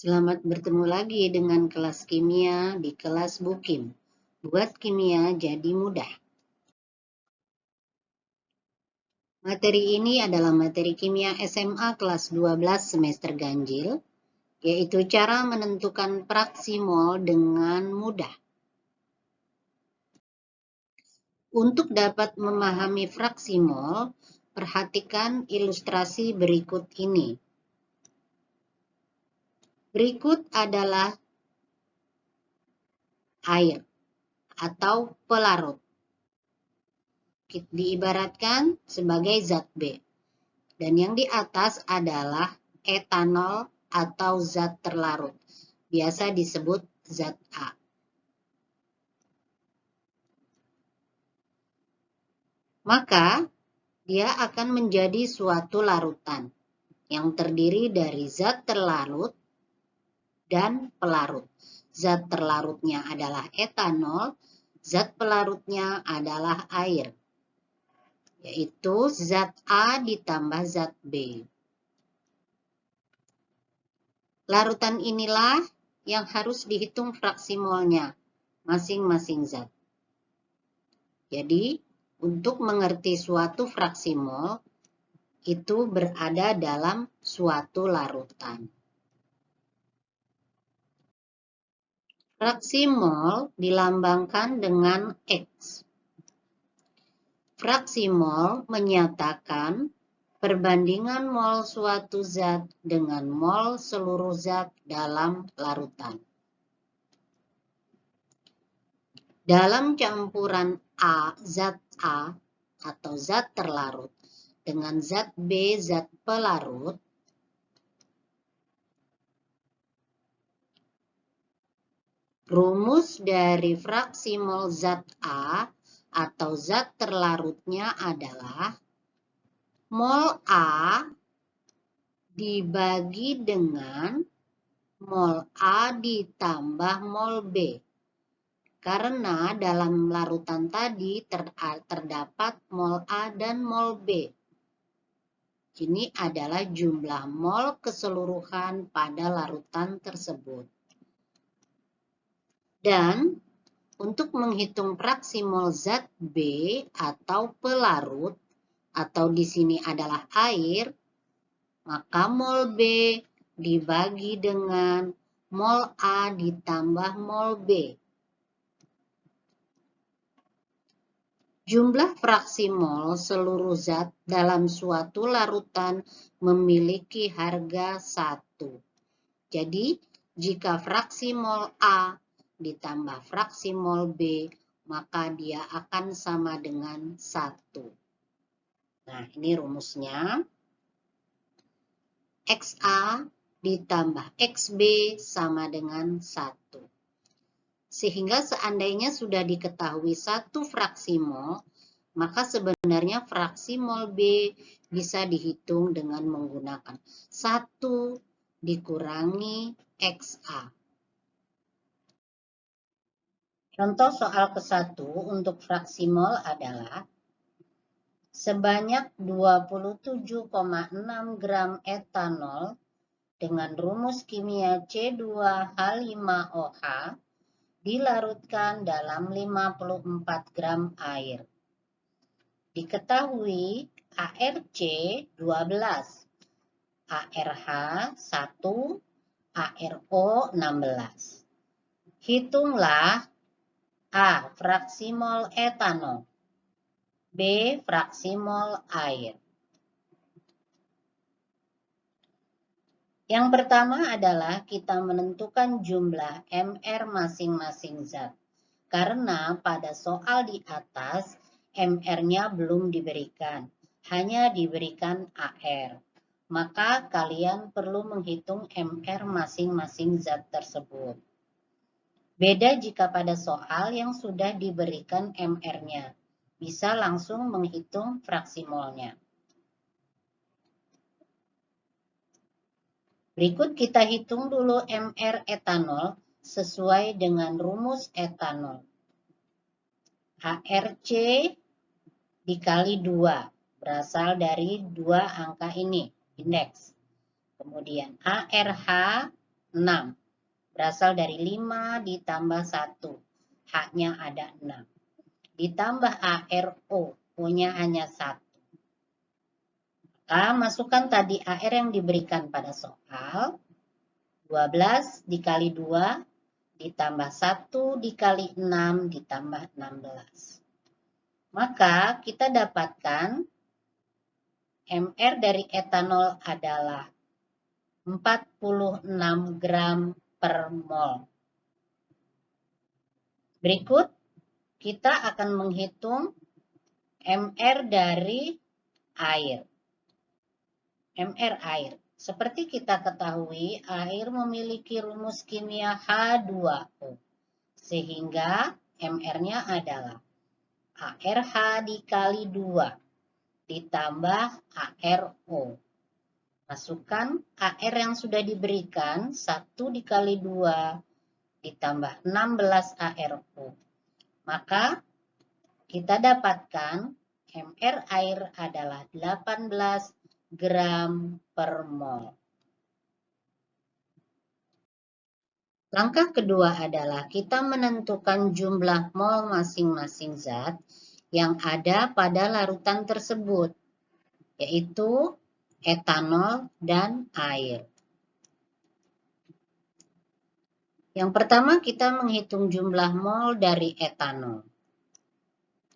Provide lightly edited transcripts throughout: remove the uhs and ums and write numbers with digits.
Selamat bertemu lagi dengan kelas kimia di kelas Bukim. Buat kimia jadi mudah. Materi ini adalah materi kimia SMA kelas 12 semester ganjil, yaitu cara menentukan fraksi mol dengan mudah. Untuk dapat memahami fraksi mol, perhatikan ilustrasi berikut ini. Berikut adalah air atau pelarut. Diibaratkan sebagai zat B. Dan yang di atas adalah etanol atau zat terlarut. Biasa disebut zat A. Maka dia akan menjadi suatu larutan yang terdiri dari zat terlarut dan pelarut. Zat terlarutnya adalah etanol, zat pelarutnya adalah air, yaitu zat A ditambah zat B. Larutan inilah yang harus dihitung fraksi molnya masing-masing zat. Jadi, untuk mengerti suatu fraksi mol, itu berada dalam suatu larutan. Fraksi mol dilambangkan dengan X. Fraksi mol menyatakan perbandingan mol suatu zat dengan mol seluruh zat dalam larutan. Dalam campuran zat A atau zat terlarut dengan zat B zat pelarut, rumus dari fraksi mol zat A atau zat terlarutnya adalah mol A dibagi dengan mol A ditambah mol B. Karena dalam larutan tadi terdapat mol A dan mol B. Ini adalah jumlah mol keseluruhan pada larutan tersebut. Dan untuk menghitung fraksi mol zat B atau pelarut, atau di sini adalah air, maka mol B dibagi dengan mol A ditambah mol B. Jumlah fraksi mol seluruh zat dalam suatu larutan memiliki harga 1. Jadi, jika fraksi mol A ditambah fraksi mol B, maka dia akan sama dengan 1. Nah, ini rumusnya. XA ditambah XB sama dengan 1. Sehingga seandainya sudah diketahui satu fraksi mol, maka sebenarnya fraksi mol B bisa dihitung dengan menggunakan 1 dikurangi XA. Contoh soal ke-1 untuk fraksi mol adalah sebanyak 27,6 gram etanol dengan rumus kimia C2H5OH dilarutkan dalam 54 gram air. Diketahui ARC 12, ARH 1, ARO 16. Hitunglah A. Fraksi mol etanol, B. Fraksi mol air. Yang pertama adalah kita menentukan jumlah MR masing-masing zat. Karena pada soal di atas, MR-nya belum diberikan, hanya diberikan AR. Maka kalian perlu menghitung MR masing-masing zat tersebut. Beda jika pada soal yang sudah diberikan MR-nya. Bisa langsung menghitung fraksi molnya. Berikut kita hitung dulu MR etanol sesuai dengan rumus etanol. ARC dikali 2, berasal dari 2 angka ini, indeks. Kemudian ARH 6. Berasal dari 5 ditambah 1. H-nya ada 6. Ditambah ARO, O-nya hanya 1. Maka masukkan tadi AR yang diberikan pada soal. 12 dikali 2 ditambah 1 dikali 6 ditambah 16. Maka kita dapatkan MR dari etanol adalah 46 gram per mol. Berikut kita akan menghitung MR dari air. MR air. Seperti kita ketahui, air memiliki rumus kimia H2O. Sehingga MR-nya adalah ARH dikali 2 ditambah ARO. Masukkan AR yang sudah diberikan, 1 dikali 2 ditambah 16 ARO. Maka kita dapatkan MR air adalah 18 gram per mol. Langkah kedua adalah kita menentukan jumlah mol masing-masing zat yang ada pada larutan tersebut, yaitu etanol dan air. Yang pertama kita menghitung jumlah mol dari etanol.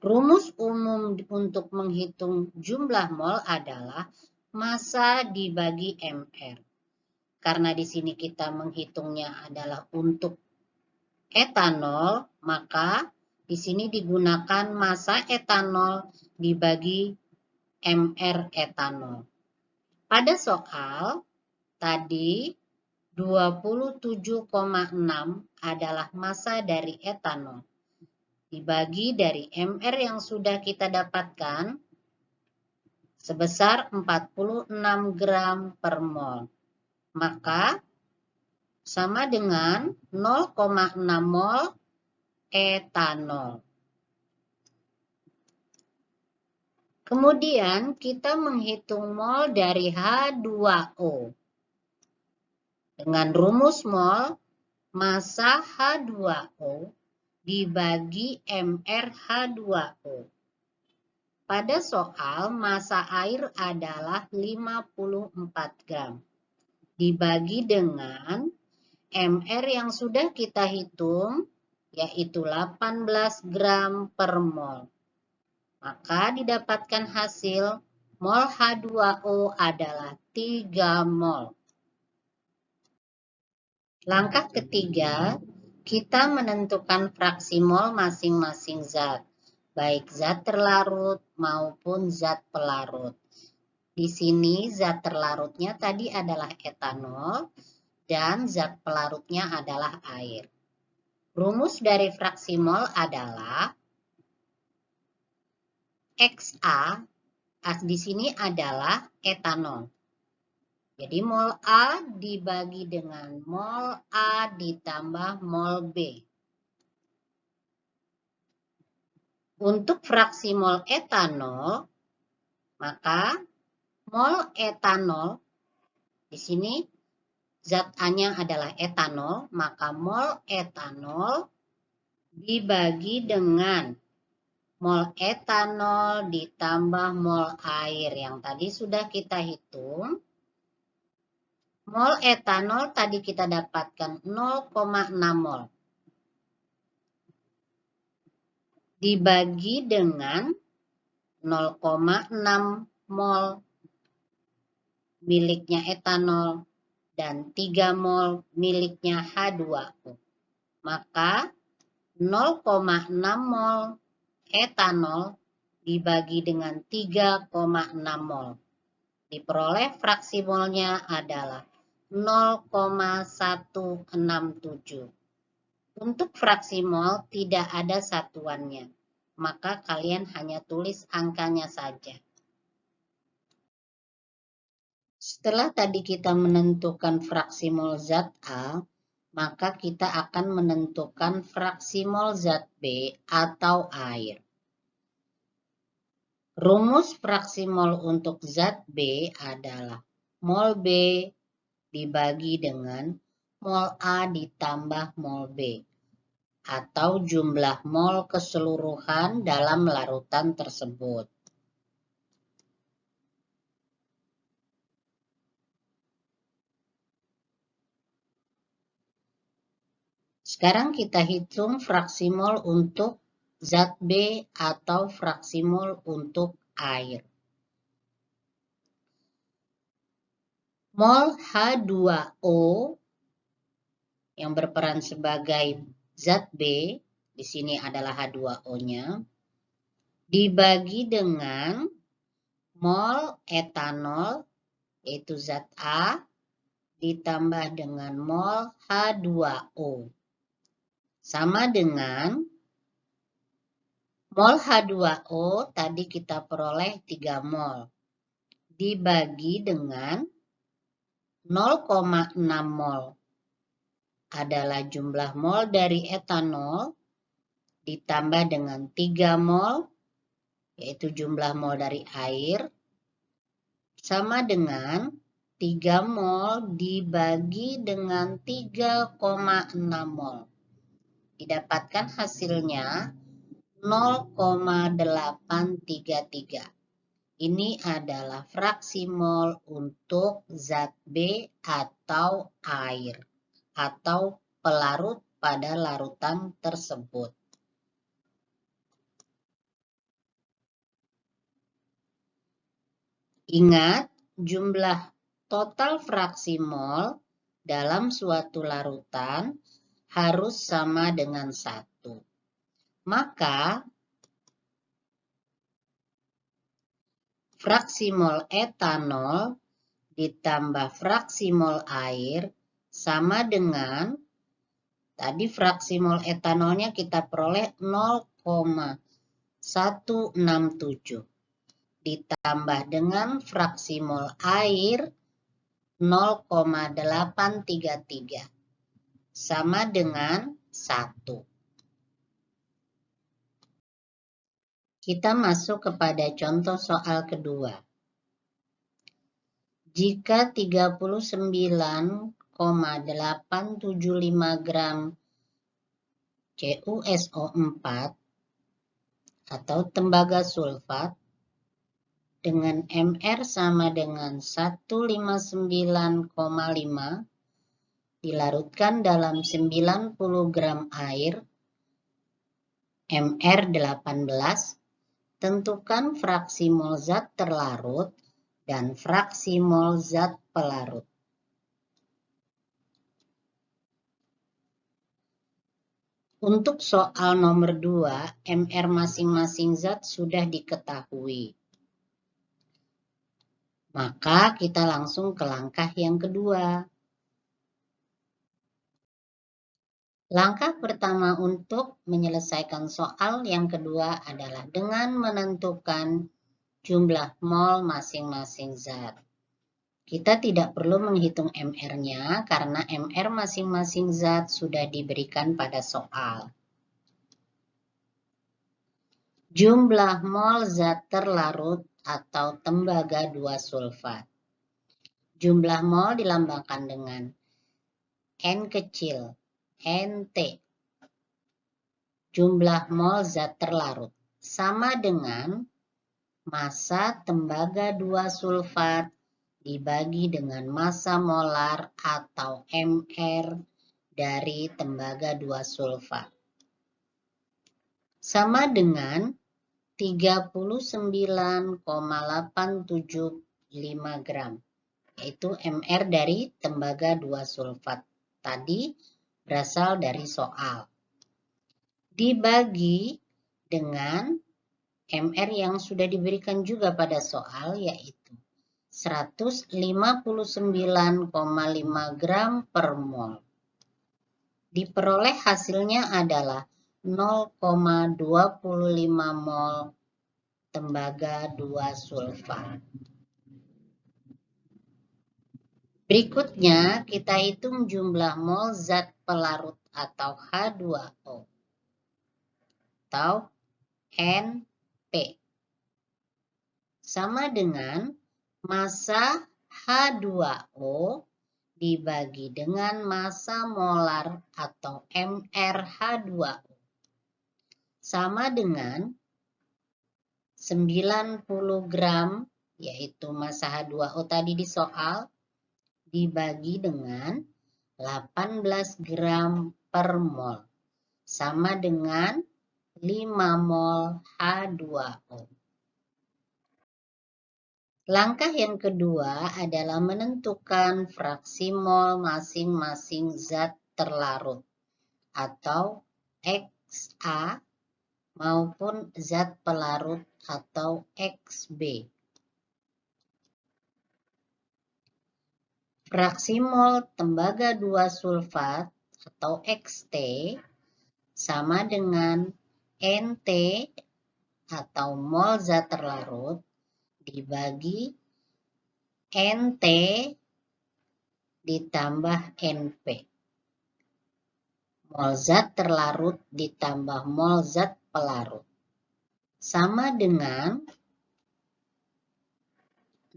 Rumus umum untuk menghitung jumlah mol adalah massa dibagi MR. Karena di sini kita menghitungnya adalah untuk etanol, maka di sini digunakan massa etanol dibagi MR etanol. Pada soal tadi 27,6 adalah massa dari etanol. Dibagi dari MR yang sudah kita dapatkan sebesar 46 gram per mol. Maka sama dengan 0,6 mol etanol. Kemudian kita menghitung mol dari H2O. Dengan rumus mol, massa H2O dibagi MR H2O. Pada soal, massa air adalah 54 gram. Dibagi dengan MR yang sudah kita hitung, yaitu 18 gram per mol. Maka didapatkan hasil mol H2O adalah 3 mol. Langkah ketiga, kita menentukan fraksi mol masing-masing zat, baik zat terlarut maupun zat pelarut. Di sini zat terlarutnya tadi adalah etanol dan zat pelarutnya adalah air. Rumus dari fraksi mol adalah XA, di sini adalah etanol. Jadi mol A dibagi dengan mol A ditambah mol B. Untuk fraksi mol etanol, maka mol etanol, di sini zat A-nya adalah etanol, maka mol etanol dibagi dengan mol etanol ditambah mol air yang tadi sudah kita hitung. Mol etanol tadi kita dapatkan 0,6 mol. Dibagi dengan 0,6 mol miliknya etanol dan 3 mol miliknya H2O. Maka 0,6 mol etanol dibagi dengan 3,6 mol. Diperoleh fraksi molnya adalah 0,167. Untuk fraksi mol tidak ada satuannya, maka kalian hanya tulis angkanya saja. Setelah tadi kita menentukan fraksi mol zat A, maka kita akan menentukan fraksi mol zat B atau air. Rumus fraksi mol untuk zat B adalah mol B dibagi dengan mol A ditambah mol B, atau jumlah mol keseluruhan dalam larutan tersebut. Sekarang kita hitung fraksi mol untuk zat B atau fraksi mol untuk air. Mol H2O yang berperan sebagai zat B, di sini adalah H2O-nya, dibagi dengan mol etanol, yaitu zat A, ditambah dengan mol H2O. Sama dengan mol H2O tadi kita peroleh 3 mol. Dibagi dengan 0,6 mol adalah jumlah mol dari etanol, ditambah dengan 3 mol, yaitu jumlah mol dari air, sama dengan 3 mol dibagi dengan 3,6 mol. Didapatkan hasilnya 0,833. Ini adalah fraksi mol untuk zat B atau air, atau pelarut pada larutan tersebut. Ingat, jumlah total fraksi mol dalam suatu larutan harus sama dengan 1. Maka, fraksi mol etanol ditambah fraksi mol air sama dengan, tadi fraksi mol etanolnya kita peroleh 0,167. Ditambah dengan fraksi mol air 0,833 sama dengan 1. Kita masuk kepada contoh soal kedua. Jika 39,875 gram CuSO4 atau tembaga sulfat dengan MR sama dengan 159,5 dilarutkan dalam 90 gram air MR 18, tentukan fraksi mol zat terlarut dan fraksi mol zat pelarut. Untuk soal nomor 2, MR masing-masing zat sudah diketahui. Maka kita langsung ke langkah yang kedua. Langkah pertama untuk menyelesaikan soal yang kedua adalah dengan menentukan jumlah mol masing-masing zat. Kita tidak perlu menghitung MR-nya karena MR masing-masing zat sudah diberikan pada soal. Jumlah mol zat terlarut atau tembaga 2 sulfat. Jumlah mol dilambangkan dengan N kecil, NT. Jumlah mol zat terlarut sama dengan massa tembaga 2 sulfat dibagi dengan massa molar atau MR dari tembaga 2 sulfat. Sama dengan 39,875 gram, yaitu MR dari tembaga 2 sulfat. Tadi berasal dari soal. Dibagi dengan MR yang sudah diberikan juga pada soal, yaitu 159,5 gram per mol. Diperoleh hasilnya adalah 0,25 mol tembaga 2 sulfat. Berikutnya kita hitung jumlah mol zat pelarut atau H2O atau NP. Sama dengan massa H2O dibagi dengan massa molar atau MrH2O sama dengan 90 gram, yaitu massa H2O tadi di soal, dibagi dengan 18 gram per mol, sama dengan 5 mol H2O. Langkah yang kedua adalah menentukan fraksi mol masing-masing zat terlarut atau XA maupun zat pelarut atau XB. Fraksi mol tembaga 2 sulfat atau XT sama dengan NT atau mol zat terlarut dibagi NT ditambah NP. Mol zat terlarut ditambah mol zat pelarut sama dengan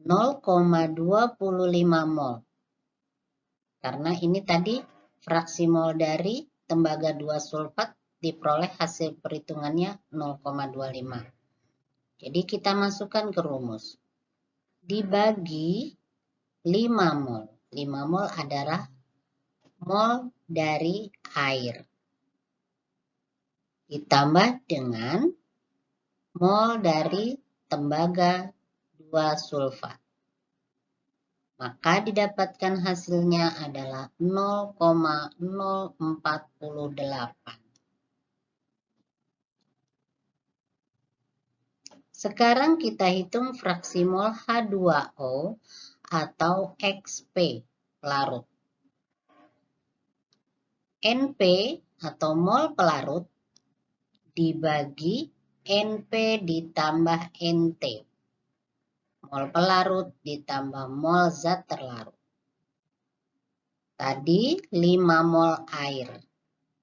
0,25 mol. Karena ini tadi fraksi mol dari tembaga 2 sulfat diperoleh hasil perhitungannya 0,25. Jadi kita masukkan ke rumus. Dibagi 5 mol. 5 mol adalah mol dari air. Ditambah dengan mol dari tembaga 2 sulfat. Maka didapatkan hasilnya adalah 0,048. Sekarang kita hitung fraksi mol H2O atau XP pelarut. NP atau mol pelarut dibagi NP ditambah NT. Mol pelarut ditambah mol zat terlarut. Tadi 5 mol air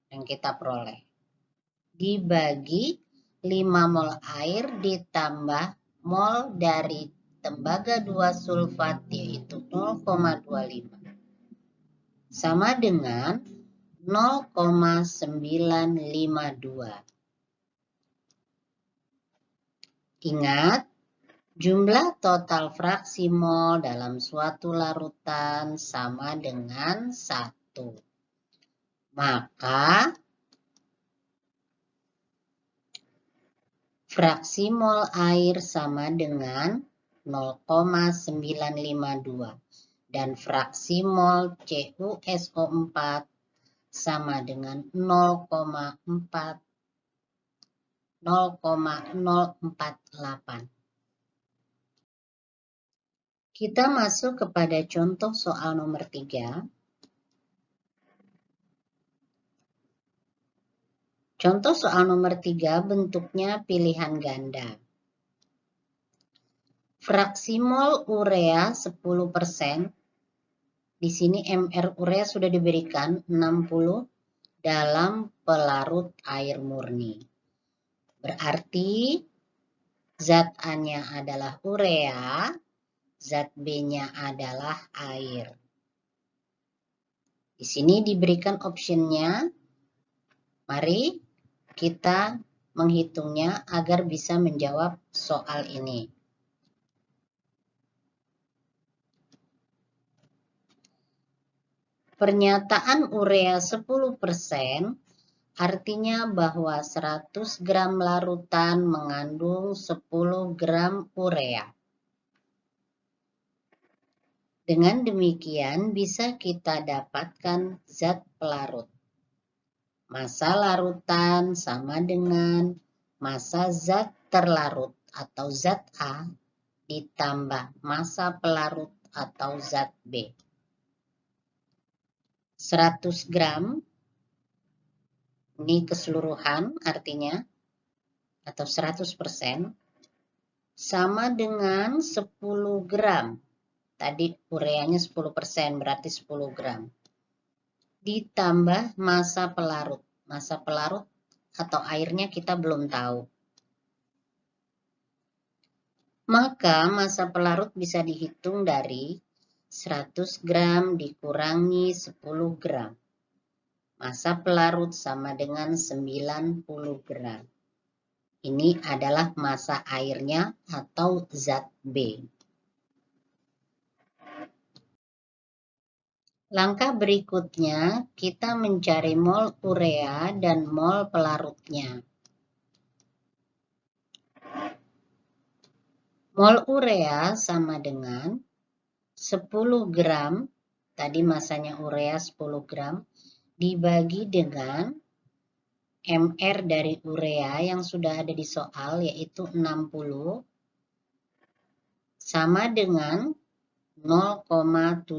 yang kita peroleh. Dibagi 5 mol air ditambah mol dari tembaga 2 sulfat yaitu 0,25. Sama dengan 0,952. Ingat, jumlah total fraksi mol dalam suatu larutan sama dengan 1. Maka, fraksi mol air sama dengan 0,952. Dan fraksi mol CuSO4 sama dengan 0,048. Kita masuk kepada contoh soal nomor 3. Contoh soal nomor 3 bentuknya pilihan ganda. Fraksi mol urea 10%. Di sini MR urea sudah diberikan 60 dalam pelarut air murni. Berarti zat A-nya adalah urea, zat B-nya adalah air. Di sini diberikan optionnya. Mari kita menghitungnya agar bisa menjawab soal ini. Pernyataan urea 10% artinya bahwa 100 gram larutan mengandung 10 gram urea. Dengan demikian bisa kita dapatkan zat pelarut. Massa larutan sama dengan massa zat terlarut atau zat A ditambah massa pelarut atau zat B. 100 gram, ini keseluruhan artinya, atau 100%, sama dengan 10 gram. Tadi ureanya 10%, berarti 10 gram. Ditambah massa pelarut. Massa pelarut atau airnya kita belum tahu. Maka massa pelarut bisa dihitung dari 100 gram dikurangi 10 gram. Massa pelarut sama dengan 90 gram. Ini adalah massa airnya atau zat B. Langkah berikutnya, kita mencari mol urea dan mol pelarutnya. Mol urea sama dengan 10 gram, tadi massanya urea 10 gram, dibagi dengan MR dari urea yang sudah ada di soal, yaitu 60, sama dengan 0,17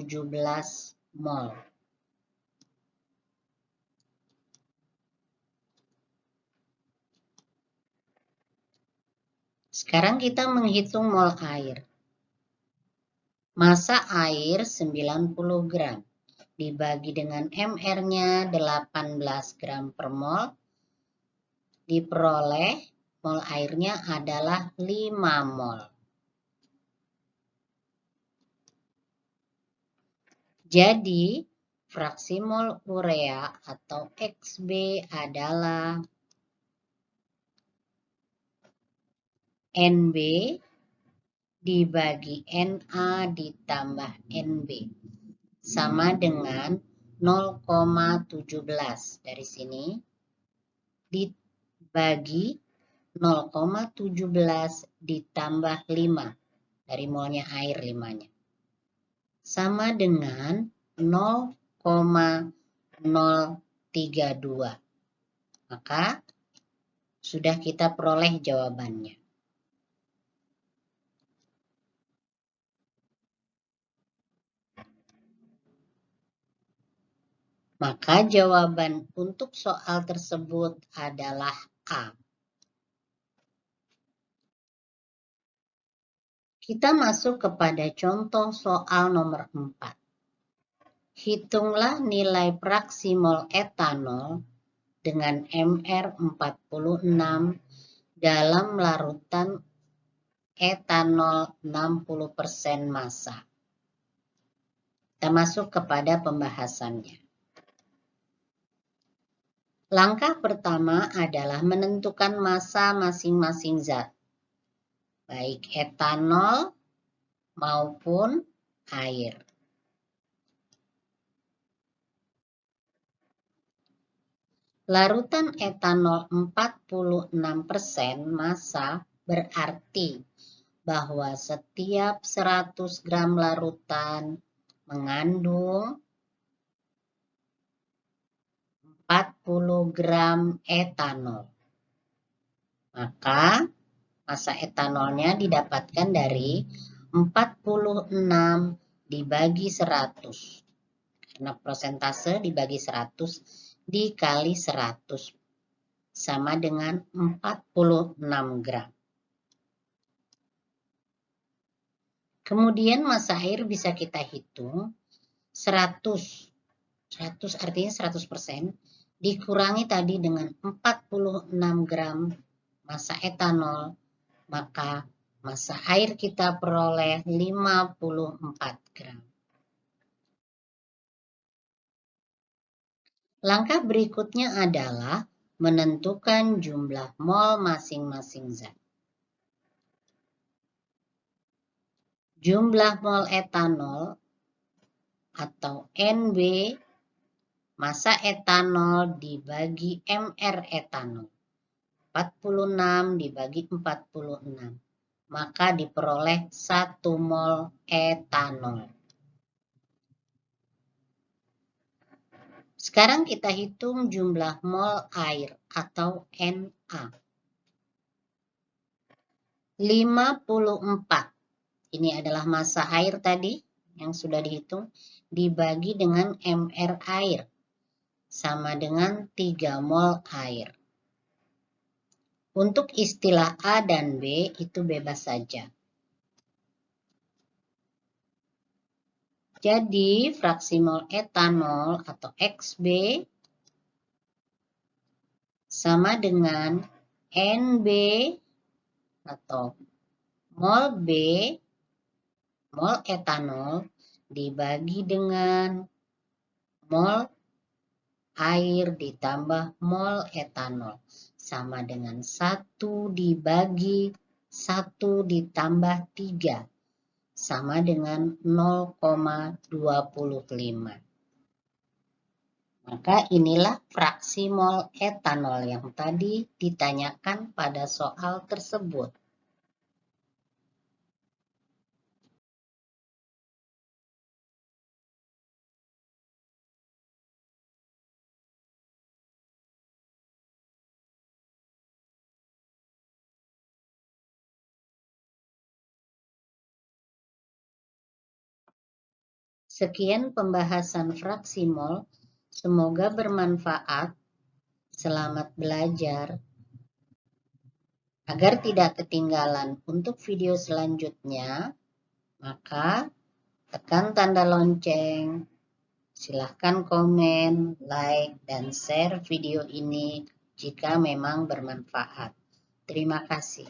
mol. Sekarang kita menghitung mol air. Massa air 90 gram. Dibagi dengan MR-nya 18 gram per mol. Diperoleh mol airnya adalah 5 mol. Jadi, fraksi mol urea atau XB adalah NB dibagi Na ditambah NB. Sama dengan 0,17. Dari sini dibagi 0,17 ditambah 5. Dari molnya air 5-nya. Sama dengan 0,032. Maka sudah kita peroleh jawabannya. Maka jawaban untuk soal tersebut adalah A. Kita masuk kepada contoh soal nomor 4. Hitunglah nilai fraksi mol etanol dengan MR 46 dalam larutan etanol 60% massa. Kita masuk kepada pembahasannya. Langkah pertama adalah menentukan massa masing-masing zat, baik etanol maupun air. Larutan etanol 46% massa berarti bahwa setiap 100 gram larutan mengandung 40 gram etanol. Maka massa etanolnya didapatkan dari 46 dibagi 100. Karena persentase dibagi 100 dikali 100 sama dengan 46 gram. Kemudian massa air bisa kita hitung 100 artinya 100% dikurangi tadi dengan 46 gram massa etanol, maka massa air kita peroleh 54 gram. Langkah berikutnya adalah menentukan jumlah mol masing-masing zat. Jumlah mol etanol atau NB massa etanol dibagi MR etanol. 46 dibagi 46. Maka diperoleh 1 mol etanol. Sekarang kita hitung jumlah mol air atau Na. 54. Ini adalah massa air tadi yang sudah dihitung. Dibagi dengan MR air. Sama dengan 3 mol air. Untuk istilah A dan B itu bebas saja. Jadi fraksi mol etanol atau XB sama dengan NB atau mol B, mol etanol dibagi dengan mol air ditambah mol etanol sama dengan 1 dibagi 1 ditambah 3 sama dengan 0,25. Maka inilah fraksi mol etanol yang tadi ditanyakan pada soal tersebut. Sekian pembahasan fraksi mol. Semoga bermanfaat. Selamat belajar. Agar tidak ketinggalan untuk video selanjutnya, maka tekan tanda lonceng. Silahkan komen, like, dan share video ini jika memang bermanfaat. Terima kasih.